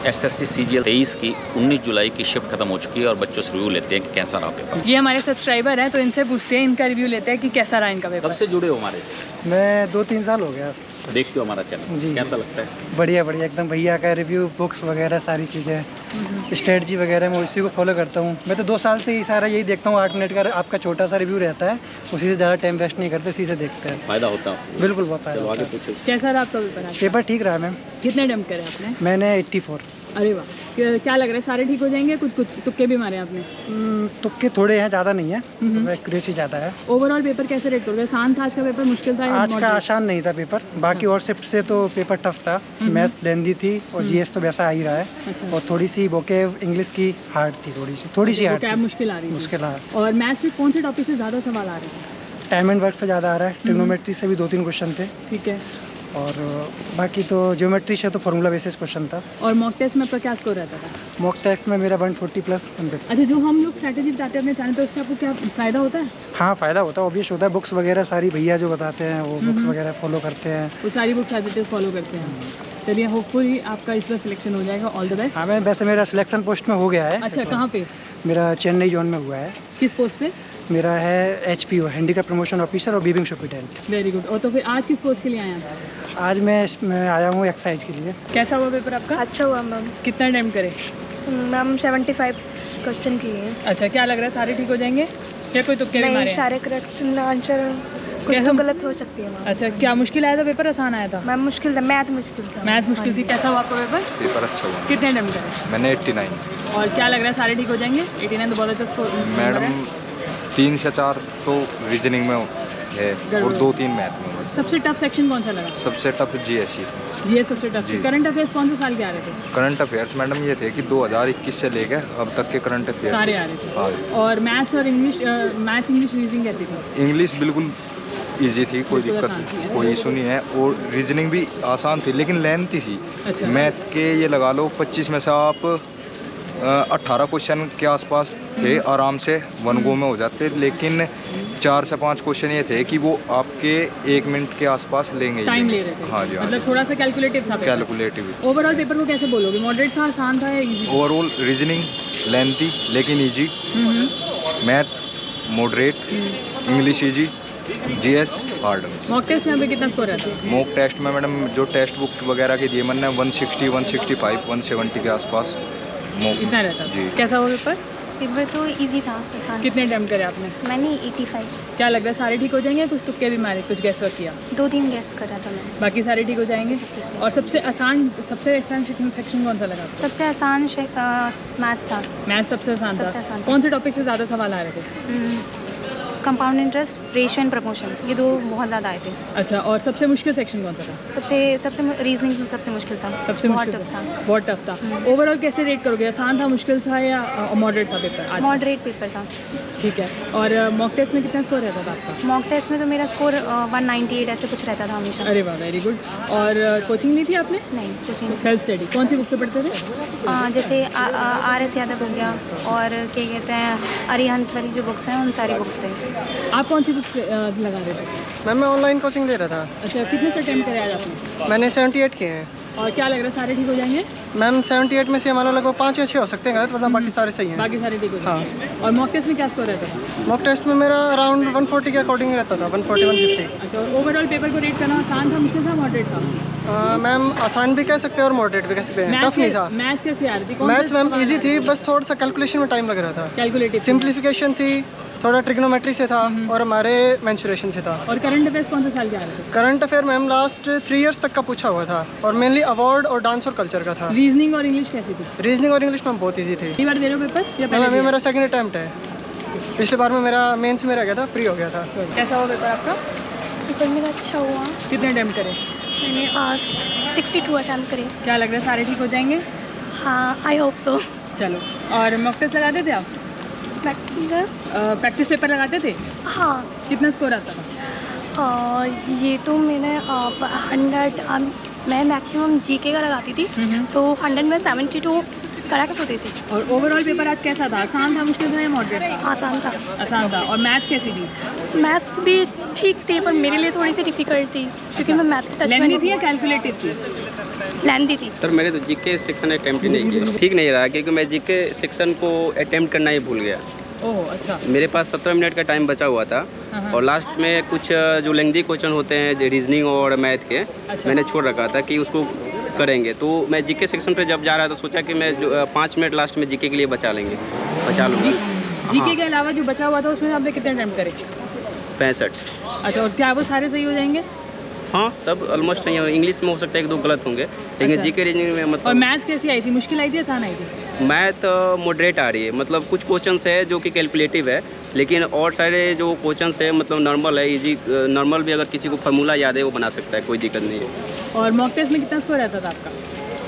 SSC CGL 23 की 19 जुलाई की shift खत्म हो चुकी है और बच्चों से रिव्यू लेते हैं कि कैसा रहा पेपर। ये हमारे सब्सक्राइबर हैं तो इनसे पूछते हैं, इनका रिव्यू लेते हैं कि कैसा रहा इनका पेपर। कब से जुड़े हो हमारे? मैं 2-3 साल हो गया। देखते हो हमारा चैनल? जी कैसा लगता है? बढ़िया बढ़िया एकदम। भैया का रिव्यू, बुक्स वगैरह सारी चीज़ें, स्ट्रेटजी वगैरह मैं उसी को फॉलो करता हूँ। मैं तो 2 साल से ही सारा यही देखता हूँ। आर्कनेट का आपका छोटा सा रिव्यू रहता है, उसी से ज़्यादा टाइम वेस्ट नहीं करते, इसी से देखते हैं। फायदा होता है? बिल्कुल बहुत फायदा आगे होता है। पूछो। कैसा रहा आपका पेपर? पेपर ठीक रहा मैम। कितने अटेम्प्ट करे आपने? मैंने 84। अरे वाह, क्या लग रहा है सारे ठीक हो जाएंगे? कुछ तुक्के भी मारे आपने? तुक्के थोड़े हैं, ज़्यादा नहीं है, एक्यूरेसी ज़्यादा है। ओवरऑल पेपर कैसे रेट करोगे? आसान था आज का पेपर, मुश्किल था? आज का आसान नहीं था पेपर, बाकी और शिफ्ट से तो पेपर टफ था। मैथ लेंदी थी और जीएस तो वैसा आ ही रहा है। अच्छा। और थोड़ी सी वोकेब इंग्लिश की हार्ड थी, थोड़ी सी हार्ड, मुश्किल आ रही है। मुश्किल है। और मैथ्स में कौन से टॉपिक से ज़्यादा सवाल आ रहे हैं? टाइम एंड वर्क से ज़्यादा आ रहा है। ट्रिग्नोमेट्री से भी 2-3 क्वेश्चन थे। ठीक है। और बाकी तो ज्योमेट्री से तो फार्मूला बेसिस क्वेश्चन था। और मॉक टेस्ट में आपका क्या स्कोर रहता था? मॉक टेस्ट में मेरा 140 प्लस 100। अच्छा, जो हम लोग स्ट्रैटेजी बताते हैं अपने चैनल पे, उससे आपको क्या फ़ायदा होता है? हाँ फ़ायदा होता है, ऑब्वियस होता है। बुक्स वगैरह सारी भैया जो बताते हैं वो बुक्स वगैरह फॉलो करते हैं। वो सारी books as it is follow करते हैं। चलिए, होपफुली आपका इस बार सिलेक्शन हो जाएगा। All the best. हाँ मैं वैसे मेरा सिलेक्शन पोस्ट में हो गया है। अच्छा, कहाँ पे? मेरा चेन्नई जोन में हुआ है। किस पोस्ट पे? मेरा है HPO, हैंडीक्राफ्ट प्रमोशन ऑफिसर और वीविंग सुपरिटेंडेंट। Very good. और तो फिर आज किस पोस्ट के लिए आए हैं? आज मैं आया हूँ एक्सरसाइज के लिए। कैसा हुआ पेपर आपका? अच्छा हुआ मैम। कितना अटेम्प्ट करे? मैम 75 क्वेश्चन किए हैं। अच्छा, क्या लग रहा है सारे ठीक हो जाएंगे या कोई तुक्के भी मारे नहीं, हैं? सारे करेक्ट आंसर, कुछ कैसा? तो गलत हो सकती है मैम। अच्छा, क्या मुश्किल आया था पेपर, आसान आया था? मैम मुश्किल था, मैथ मुश्किल था। मैथ्स मुश्किल थी। कैसा हुआ आपका पेपर? पेपर अच्छा हुआ। कितने अटेम्प्ट करे? मैंने 89। और क्या लग रहा है सारे ठीक हो जाएंगे? 89 तो बहुत अच्छा स्कोर। मैडम 3 से 4 तो रीजनिंग में है और 2-3 मैथ में। सबसे टफ सेक्शन कौन सा लगा? सबसे टफ GS ही। जीएस सबसे टफ थी। करंट अफेयर्स कौन से साल के आ रहे थे? करंट अफेयर्स मैडम ये थे कि 2021 से लेकर अब तक के करंट अफेयर्स सारे आ रहे थे। और मैथ्स और इंग्लिश, मैथ्स इंग्लिश रीजनिंग कैसी थी? इंग्लिश बिल्कुल इजी थी, कोई बिल्कुल दिक्कत आसान थी। कोई इशू नहीं है। और रीजनिंग भी आसान थी लेकिन लेंथी थी। अच्छा। मैथ के ये लगा लो 25 में से आप 18 क्वेश्चन के आसपास थे, आराम से 1 गो में हो जाते। लेकिन 4 से 5 क्वेश्चन ये थे कि वो आपके 1 मिनट के आसपास लेंगे। टाइम ले रहे थे? हाँ जी, हाँ मतलब थोड़ा सा कैलकुलेटिव था पेपर? कैलकुलेटिव। ओवरऑल पेपर को कैसे बोलोगे? मॉडरेट था, आसान था या इजी? ओवरऑल रीजनिंग लेंथी लेकिन easy, math moderate, English easy, GS हार्ड। मॉक टेस्ट में अभी कितना स्कोर रहता है? मॉक टेस्ट में मैडम जो टेक्स्ट बुक वगैरह की दिए मैंने 160, 165, 170 के आसपास मॉक। कितना रहता जी। है? कैसा हुआ पेपर? पेपर तो इजी था, आसान। कितने अटेम्प्ट करे आपने? मैंने 85। क्या लग रहा है सारे ठीक हो जाएंगे? कुछ तुक्के भी मारे, कुछ गैस वर्क किया? 2-3 गैस करा था मैंने। बाकी सारे ठीक हो जाएंगे। और सबसे आसान सेक्शन कौन सा लगा आपको? सबसे आसान मैथ्स था। मैथ्स सबसे आसान सबसे था। आसान था। कौन से टॉपिक से ज़्यादा सवाल आ रहे थे? Compound interest, ratio and proportion, ये 2 बहुत ज़्यादा आए थे। अच्छा, और सबसे मुश्किल सेक्शन कौन सा था? सबसे रीजनिंग सबसे मुश्किल था। सबसे बहुत मुश्किल टफ था। बहुत टफ था। ओवरऑल कैसे रेट करोगे? आसान था, मुश्किल था या मॉडरेट था पेपर आज? मॉडरेट पेपर था। ठीक है। और मॉक टेस्ट में कितना स्कोर रहता था आपका? मॉक टेस्ट में तो मेरा स्कोर 198 ऐसे कुछ रहता था हमेशा। अरे वाह, वेरी गुड। और कोचिंग ली थी आपने? नहीं, कोचिंग सेल्फ स्टडी। कौन सी बुक से पढ़ते थे? जैसे RS यादव हो गया और क्या कहते हैं अरिहंत वाली जो बुक्स हैं उन सारी बुक्स से। आप कौन सी बुक्स लगा रहे थे? मैम मैं ऑनलाइन कोचिंग दे रहा था। अच्छा, कितने से अटेम्प्ट करे आज आपने? मैंने 78 किए हैं। और क्या लग रहा है सारे ठीक हो जाएंगे? मैम 78 में से हमारा लगभग 5 या 6 हो सकते हैं गलत, वरना बाकी सारे सही हैं। बाकी सारे ठीक हो जाएंगे। और मॉक टेस्ट में क्या स्कोर रहता था? मॉक टेस्ट में मेरा अराउंड 140 के अकॉर्डिंग ही रहता था, 140, 150। अच्छा, और ओवरऑल पेपर को रेट करना आसान था, मुश्किल था, मॉडरेट था? मैम आसान भी कह सकते हैं और मॉडरेट भी कह सकते हैं, टफ नहीं था। मैथ्स कैसे आ रही थी? मैथ्स मैम इजी थी, बस थोड़ा सा कैलकुलेशन में टाइम लग रहा था। कैलकुलेटिव? सिंप्लीफिकेशन थी, थोड़ा ट्रिग्नोमेट्री से था और हमारे मेंसुरेशन से था। और करंट अफेयर्स कौन से साल के आ रहे थे? Current affair ma'am last 3 years तक का पूछा हुआ था और मेनली अवार्ड और डांस और कल्चर का था। रीजनिंग और इंग्लिश कैसी थी? रीजनिंग और इंग्लिश मैम बहुत ईजी थी। पहली बार दे रहे हो पेपर या मैम पहले अभी दिया? मेरा सेकंड अटैम्प्ट है। पिछले बार में मेरा मेंस में रह गया था, प्री हो गया था। कैसा हुआ पेपर आपका? पेपर मेरा अच्छा हुआ। कितने अटेम्प्ट करे? मैंने 62 अटैम्प्ट करे। क्या लग रहा है सारे ठीक हो जाएंगे? हाँ, आई होप सो। चलो। और मॉक टेस्ट लगाते थे आप? प्रैक्टिस पेपर लगाते थे? हाँ। कितना स्कोर आता था? ये तो मैंने 100 मैं मैक्सिमम जीके का लगाती थी, तो 100 में 72 करेक्ट होते थे। और ओवरऑल पेपर आज कैसा था? आसान था, मुश्किल था या मॉडरेट था? आसान था। आसान था। और मैथ कैसी थी? मैथ्स भी ठीक थी पर मेरे लिए थोड़ी सी डिफिकल्ट थी क्योंकि मैं मैथ टच में लेंथी नहीं थी या कैलकुलेटिव थी? लेंदी थी। सर मैंने तो जीके सेक्शन अटेम्प्ट ही नहीं किया, ठीक नहीं रहा क्योंकि मैं जीके सेक्शन को अटेम्प्ट करना ही भूल गया। ओह अच्छा। मेरे पास 17 मिनट का टाइम बचा हुआ था और लास्ट में कुछ जो लेंदी क्वेश्चन होते हैं रीजनिंग और मैथ के मैंने छोड़ रखा था कि उसको करेंगे। तो मैं जीके सेक्शन पे जब जा रहा था सोचा कि मैं जो 5 मिनट लास्ट में जीके के लिए बचा लूँगा। जीके के अलावा जो बचा हुआ था उसमें आपने कितने अटेम्प्ट करे? 65। अच्छा, और क्या वो सारे सही हो जाएंगे? हाँ सब ऑलमोस्ट नहीं है। इंग्लिश में हो सकता है 1-2 गलत होंगे लेकिन अच्छा। जीके रीजनिंग में मतलब। और मैथ्स कैसी आई थी? मुश्किल आई थी आसान आई थी? मैथ मॉडरेट आ रही है, मतलब कुछ क्वेश्चंस है जो कि कैलकुलेटिव है लेकिन और सारे जो क्वेश्चंस है मतलब नॉर्मल है, इजी नॉर्मल भी अगर किसी को फार्मूला याद है वो बना सकता है, कोई दिक्कत नहीं है। और मॉक टेस्ट में कितना स्कोर रहता था आपका?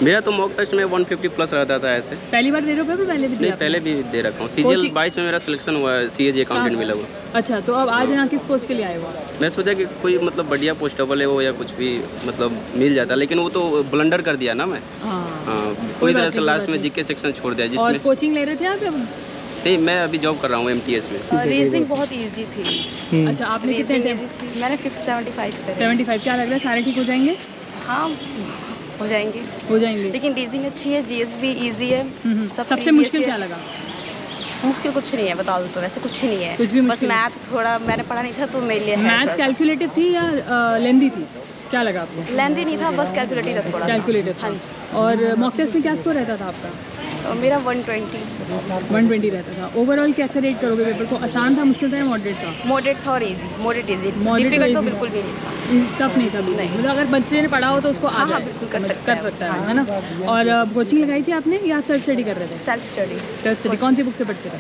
मेरा तो मॉक टेस्ट में 150 प्लस रहता था ऐसे। पहली बार दे रहे हो पेपर? पहले भी नहीं दिया? पहले भी दे रखा हूँ। CGL 22 में मेरा सिलेक्शन हुआ है, CAG अकाउंटेंट मिला हुआ। अच्छा, तो अब आज यहाँ किस पोस्ट के लिए आए हो? मैं सोचा कि कोई मतलब बढ़िया पोस्टेबल है वो या कुछ भी मतलब मिल जाता लेकिन वो तो ब्लंडर कर दिया ना मैं। हाँ पूरी तरह से लास्ट में जीके सेक्शन छोड़ दिया और जिसमें। कोचिंग ले रहे थे आप? नहीं मैं अभी जॉब कर रहा हूँ MTS में। रीजनिंग बहुत इजी थी। अच्छा, आपने कितने रीजनिंग इजी थी, मैंने 75 करे। 75? क्या लग रहा है सारे ठीक हो जाएंगे? हाँ हो जाएंगे। हो जाएंगे। लेकिन रीजनिंग अच्छी है, GS भी इजी है। सब सबसे previous मुश्किल year- क्या लगा? मुश्किल कुछ नहीं है, बता दो तो वैसे कुछ ही नहीं है। कुछ भी बस मुश्किल मैथ थोड़ा मैंने पढ़ा नहीं था तो मेरे लिए मैथ्स कैलकुलेटिव थी या लेंदी थी? क्या लगा आपको? लेंदी नहीं था, बस कैलकुलेटिव था थोड़ा। कैलकुलेटिव हाँ था। जी। और मॉक टेस्ट में क्या स्कोर रहता था आपका? मेरा 120। 120 रहता था। ओवरऑल कैसे रेट करोगे पेपर को? आसान था, मुश्किल था या मॉडरेट था? मॉडरेट था और easy. Moderate easy, Moderate difficult तो easy। बिल्कुल भी नहीं था। टफ नहीं था बिल्कुल? नहीं। मतलब अगर बच्चे ने पढ़ा हो तो उसको आ हाँ, जाए, बिल्कुल कर सकता कर है। सकता हाँ। है ना? और कोचिंग लगाई थी आपने या आप सेल्फ स्टडी कर रहे थे? Self study. सेल्फ स्टडी कौन सी बुक से पढ़ते थे?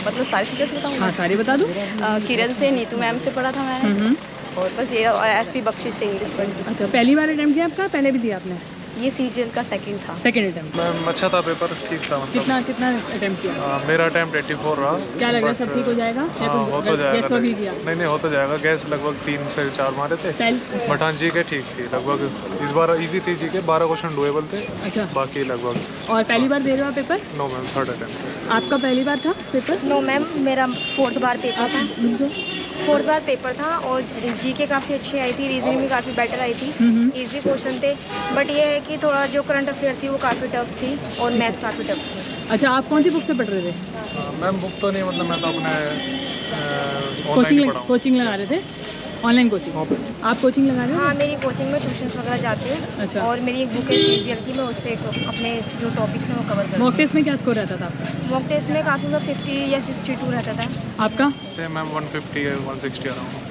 मतलब सारे सब्जेक्ट बताऊँ? हाँ सारी बता दो। किरण से, नीतू मैम से पढ़ा था मैंने। और बस ये SP बख्शिश से इंग्लिश पढ़ी। अच्छा, पहली बार अटेम्प्ट किया आपका? पहले भी दिया आपने? ये CGL का सेकंड था। Second attempt. मैम अच्छा था पेपर, ठीक था मतलब। कितना अटेम्प्ट किया? मेरा अटेम्प्ट 84 रहा। क्या लग रहा है but, सब ठीक हो जाएगा या हाँ, हो तो जाएगा। गैस वगैरह किया? नहीं हो तो जाएगा। गैस लगभग 3 से 4 मारे थे। बट हाँ GK ठीक थी लगभग। इस बार इजी थी GK, 12 क्वेश्चन डुएबल थे। अच्छा, बाकी लगभग। और पहली बार दे रहे हो आप paper? No ma'am, third attempt. आपका पहली बार था पेपर? नो मैम, मेरा 4th बार पेपर था। आप 4th बार पेपर था और GK काफ़ी अच्छी आई थी, रीजनिंग भी काफ़ी बेटर आई थी। इजी क्वेश्चन थे बट ये है कि थोड़ा जो करंट अफेयर थी वो काफ़ी टफ थी और मैथ्स काफ़ी टफ थी। अच्छा, आप कौन सी बुक से पढ़ रहे थे? मैम बुक तो नहीं, मतलब मैं तो अपने ऑनलाइन ही पढ़ा हूँ। कोचिंग लगा रहे थे? Online coaching? आप कोचिंग लगा रहे हो? हाँ मेरी कोचिंग में ट्यूशन्स वगैरह जाते हैं। अच्छा। और मेरी एक बुक है CGL की, मैं उससे अपने जो टॉपिक्स हैं वो कवर करती मॉक टेस्ट में क्या स्कोर रहता था आपका? हूँ। मॉक टेस्ट में काफ़ी 50 या 62 रहता था। आपका सेम मैम 150 या 160 आ रहा हूँ।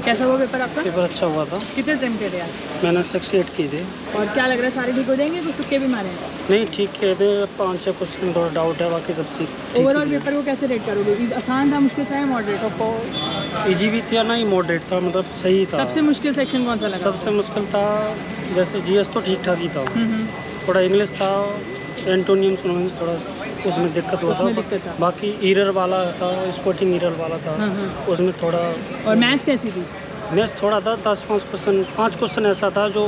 कैसा हुआ पेपर आपका? पेपर अच्छा हुआ था। कितने अटेम्प्ट किए थे आज? मैंने 68 की थी। और क्या लग रहा है सारे ठीक हो जाएंगे? कुछ तुक्के भी मारे हैं? नहीं ठीक किए थे, 5-6 क्वेश्चन थोड़ा डाउट है, बाकी सबसे ओवरऑल पेपर को कैसे रेट करोगे? आसान था, मुश्किल था या मॉडरेट? इजी भी था ना ही मॉडरेट था, मतलब सही था। सबसे मुश्किल सेक्शन कौन सा लगा? सबसे मुश्किल था जैसे GS तो ठीक ठाक ही था। हम्म। थोड़ा इंग्लिश था, एंटोनियम सिनोनिम्स थोड़ा उसमें दिक्कत हुआ उसमें था। दिक्कत था। बाकी ईरर वाला था, स्पोर्टिंग ईरर वाला था, उसमें थोड़ा। और मैथ्स कैसी थी? मैथ्स थोड़ा था 5 क्वेश्चन ऐसा था जो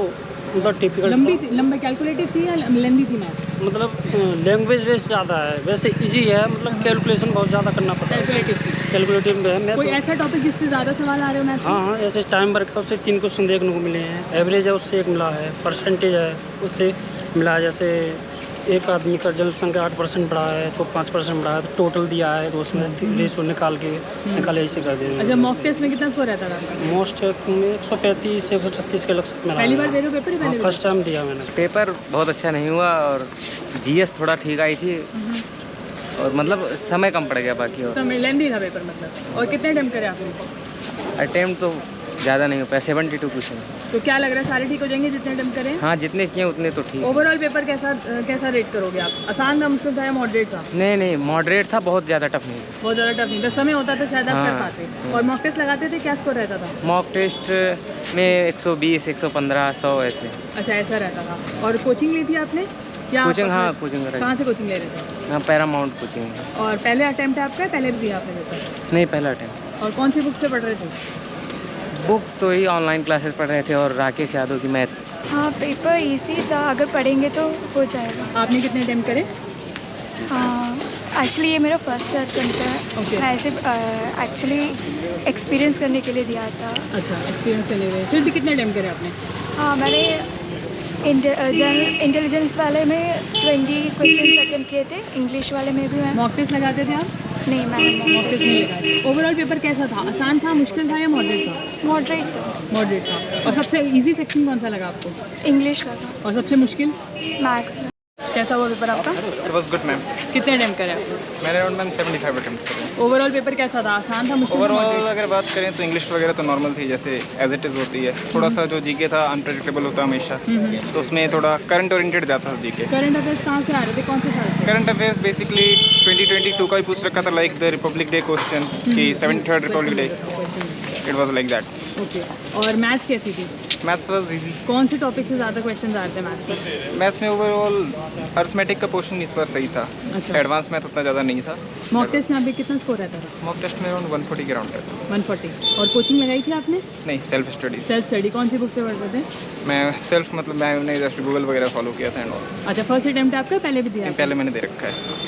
मतलब टिपिकल लंबी कैलकुलेटिव थी या लेंदी थी मैथ्स? मतलब लैंग्वेज बेस ज़्यादा है, वैसे इजी है, मतलब कैलकुलेशन बहुत ज़्यादा करना पड़ता है। कैलकुलेटिव थी। कैलकुलेटिव में है। मैं कोई तो, ऐसा टॉपिक जिससे ज़्यादा सवाल आ रहे हो मैथ्स में? हाँ ऐसे टाइम वर्क है उससे 3 क्वेश्चन देखने को मिले हैं। एवरेज है उससे 1 मिला है। परसेंटेज है उससे मिला है। जैसे एक आदमी का जनसंख्या 8% बढ़ा है तो 5% बढ़ा है, तो टोटल दिया है तो उसमें रेशो निकाले ऐसे कर देंगे। अच्छा, मॉक टेस्ट में कितना स्कोर रहता था आपका? मोस्ट 135 136 के लक्ष्य में पहली बार दे रहे हो पेपर? पहले फर्स्ट टाइम दिया मैंने। पेपर बहुत अच्छा नहीं हुआ और GS थोड़ा ठीक आई थी और मतलब समय कम पड़ गया बाकी। और समय लेंदी था पेपर मतलब। और कितने अटेम्प्ट करे आपने? अटेम्प्ट तो ज़्यादा नहीं हो पाया, 72 क्वेश्चन। तो क्या लग रहा है सारे ठीक हो जाएंगे जितने अटेम्प्ट करें? हाँ जितने किए उतने तो ठीक। ओवरऑल पेपर कैसा रेट करोगे आप? आसान था, मुश्किल था या मॉडरेट था? नहीं मॉडरेट था, बहुत ज़्यादा टफ नहीं था। बहुत ज़्यादा टफ नहीं था। समय होता तो शायद आप कर हाँ। पाते। और मॉक टेस्ट लगाते थे, क्या स्कोर रहता था? मॉक टेस्ट में 120 115 100 ऐसे। अच्छा ऐसा रहता था। और कोचिंग ली थी आपने या? कोचिंग, हाँ कोचिंग कराई। कहाँ से कोचिंग ले रहे थे? हाँ पैरामाउंट कोचिंग। और पहले अटेम्प्ट है आपका? पहले भी दिया आपने पेपर? नहीं पहला अटेम्प्ट। और कौन सी बुक से पढ़ रहे थे? बुक्स तो ही ऑनलाइन क्लासेस पढ़ रहे थे और राकेश यादव की मैथ। हाँ पेपर इजी था, अगर पढ़ेंगे तो हो जाएगा। आपने कितने अटेम्प्ट करे? हाँ एक्चुअली ये मेरा फर्स्ट अटेम्प्ट है। Okay. मैं ऐसे एक्चुअली एक्सपीरियंस करने के लिए दिया था। अच्छा, एक्सपीरियंस करने के लिए। फिर भी कितने अटेम्प्ट करे आपने? हाँ मैंने जनरल इंटेलिजेंस वाले में 20 क्वेश्चन अटेम्प्ट किए थे, इंग्लिश वाले में भी मैं मॉक टेस्ट लगाते थे आप? नहीं मैंने मॉक टेस्ट नहीं लगाए। ओवरऑल पेपर कैसा था? आसान था, मुश्किल था या मॉडरेट था? मॉडरेट था। और सबसे इजी सेक्शन कौन सा लगा आपको? इंग्लिश का था। और सबसे मुश्किल? मैथ्स। कैसा हुआ पेपर आपका? It was good ma'am. कितने अटेम्प्ट करे आपने? मैंने अराउंड मैम 75 अटेम्प्ट करे। ओवरऑल पेपर कैसा था? आसान था, मुश्किल था? ओवरऑल अगर बात करें तो इंग्लिश वगैरह तो नॉर्मल थी, जैसे एज इट इज़ होती है। थोड़ा सा जो जीके था अनप्रेडिक्टेबल होता हमेशा, तो उसमें थोड़ा करंट ओरिएंटेड जाता था जीके। करंट अफेयर्स कहाँ से आ रहे थे, कौन से साल से? करंट अफेयर्स बेसिकली 2022 का ही पूछ रखा था, like the Republic day question कि 73rd Republic day, it was like that. Okay. और मैथ्स कैसी थी? Maths was easy. कौन से टॉपिक से ज़्यादा क्वेश्चन आ रहे थे मैथ्स में? मैथ्स में ओवरऑल अर्थमेटिक का पोर्शन इस बार सही था। अच्छा। एडवांस मैथ उतना ज़्यादा नहीं था। मॉक टेस्ट में अभी कितना स्कोर रहता था? मॉक टेस्ट में अराउंड 140 के अराउंड था। 140। और कोचिंग लगाई थी आपने? नहीं, सेल्फ स्टडी। सेल्फ स्टडी कौन सी बुक से पढ़ते थे? मैं सेल्फ मतलब मैंने जस्ट गूगल वगैरह फॉलो किया था एंड ऑल। अच्छा, फर्स्ट अटेम्प्ट आपका पहले भी दिया? पहले मैंने दे रखा है।